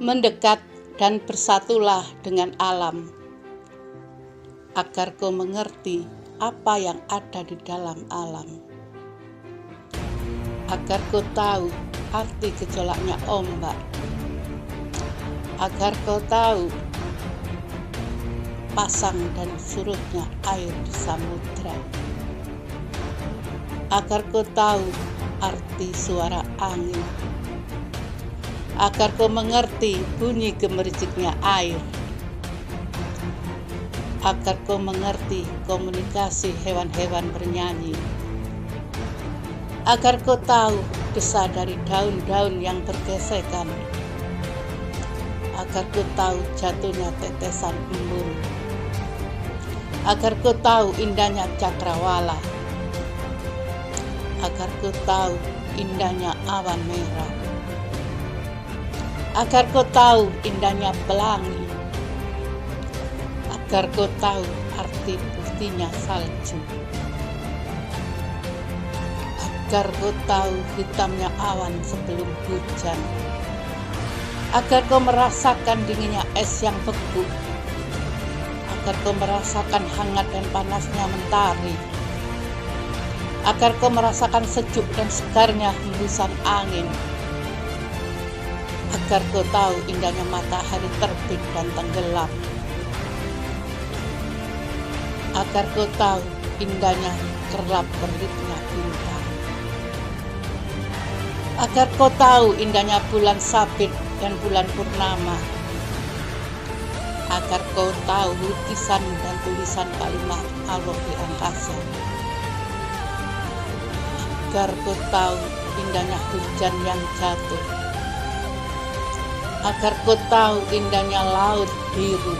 Mendekat dan bersatulah dengan alam, agar kau mengerti apa yang ada di dalam alam. Agar kau tahu arti gejolaknya ombak. Agar kau tahu pasang dan surutnya air di samudra. Agar kau tahu arti suara angin. Agar kau mengerti bunyi gemericiknya air. Agar kau mengerti komunikasi hewan-hewan bernyanyi. Agar kau tahu desa dari daun-daun yang bergesekan. Agar kau tahu jatuhnya tetesan embun. Agar kau tahu indahnya cakrawala. Agar kau tahu indahnya awan merah. Agar kau tahu indahnya pelangi. Agar kau tahu arti putihnya salju. Agar kau tahu hitamnya awan sebelum hujan. Agar kau merasakan dinginnya es yang beku. Agar kau merasakan hangat dan panasnya mentari. Agar kau merasakan sejuk dan segarnya hembusan angin. Agar kau tahu indahnya matahari terbit dan tenggelam. Agar kau tahu indahnya kerap berbitnya bintang. Agar kau tahu indahnya bulan sabit dan bulan purnama. Agar kau tahu lukisan dan tulisan kalimat Allah di angkasa. Agar kau tahu indahnya hujan yang jatuh. Agar kau tahu indahnya laut biru.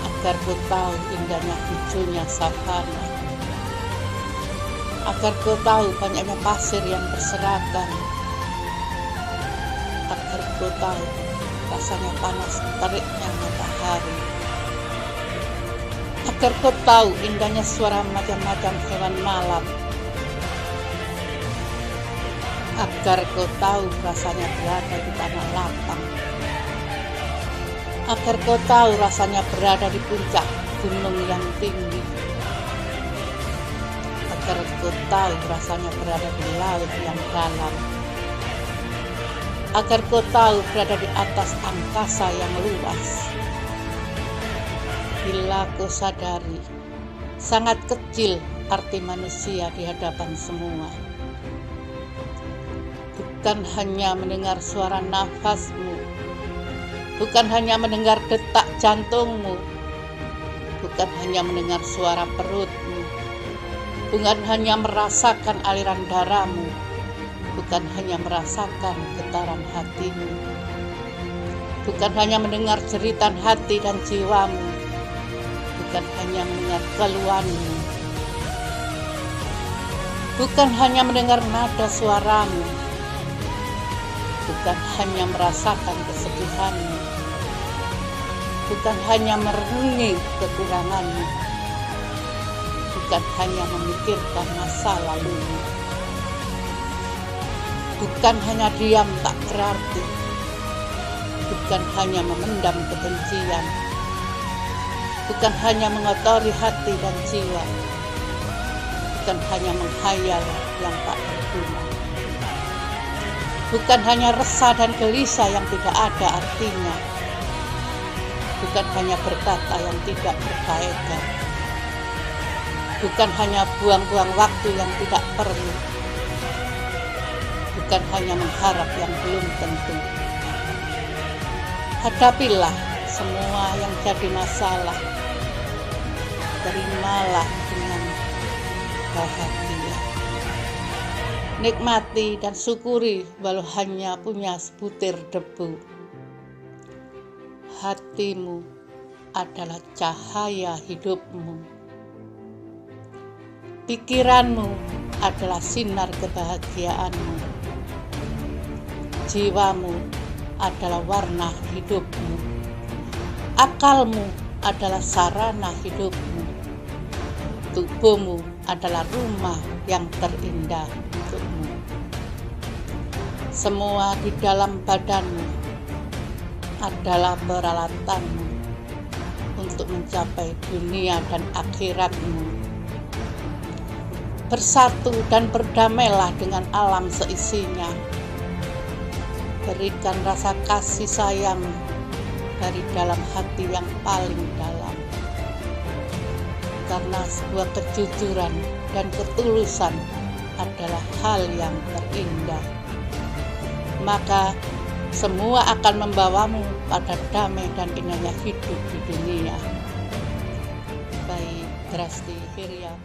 Agar kau tahu indahnya hijaunya savana. Agar kau tahu banyaknya pasir yang berserakan. Agar kau tahu rasanya panas teriknya matahari. Agar kau tahu indahnya suara macam-macam hewan malam. Agar kau tahu rasanya berada di tanah lapang. Agar kau tahu rasanya berada di puncak gunung yang tinggi. Agar kau tahu rasanya berada di laut yang dalam. Agar kau tahu berada di atas angkasa yang luas. Bila kau sadari, sangat kecil arti manusia di hadapan semua. Bukan hanya mendengar suara nafasmu, bukan hanya mendengar detak jantungmu, bukan hanya mendengar suara perutmu, bukan hanya merasakan aliran darahmu, bukan hanya merasakan getaran hatimu, bukan hanya mendengar jeritan hati dan jiwamu, bukan hanya mendengar keluhanmu, bukan hanya mendengar nada suaramu, bukan hanya merasakan kesedihanmu, bukan hanya merenungi kekuranganmu, bukan hanya memikirkan masa lalumu, bukan hanya diam tak berarti, bukan hanya memendam kebencian, bukan hanya mengotori hati dan jiwa, bukan hanya menghayal yang tak berguna, bukan hanya resah dan gelisah yang tidak ada artinya, bukan hanya berkata yang tidak berfaedah, bukan hanya buang-buang waktu yang tidak perlu, bukan hanya mengharap yang belum tentu. Hadapilah semua yang jadi masalah, terimalah dengan bahagia. Nikmati dan syukuri walau hanya punya sebutir debu. Hatimu adalah cahaya hidupmu. Pikiranmu adalah sinar kebahagiaanmu. Jiwamu adalah warna hidupmu. Akalmu adalah sarana hidupmu. Tubuhmu adalah rumah yang terindah untukmu. Semua di dalam badanmu adalah peralatanmu untuk mencapai dunia dan akhiratmu. Bersatu dan berdamailah dengan alam seisinya. Berikan rasa kasih sayang dari dalam hati yang paling dalam. Karena sebuah kejujuran dan ketulusan adalah hal yang terindah. Maka semua akan membawamu pada damai dan indahnya hidup di dunia. Baik, Drasti Hirya.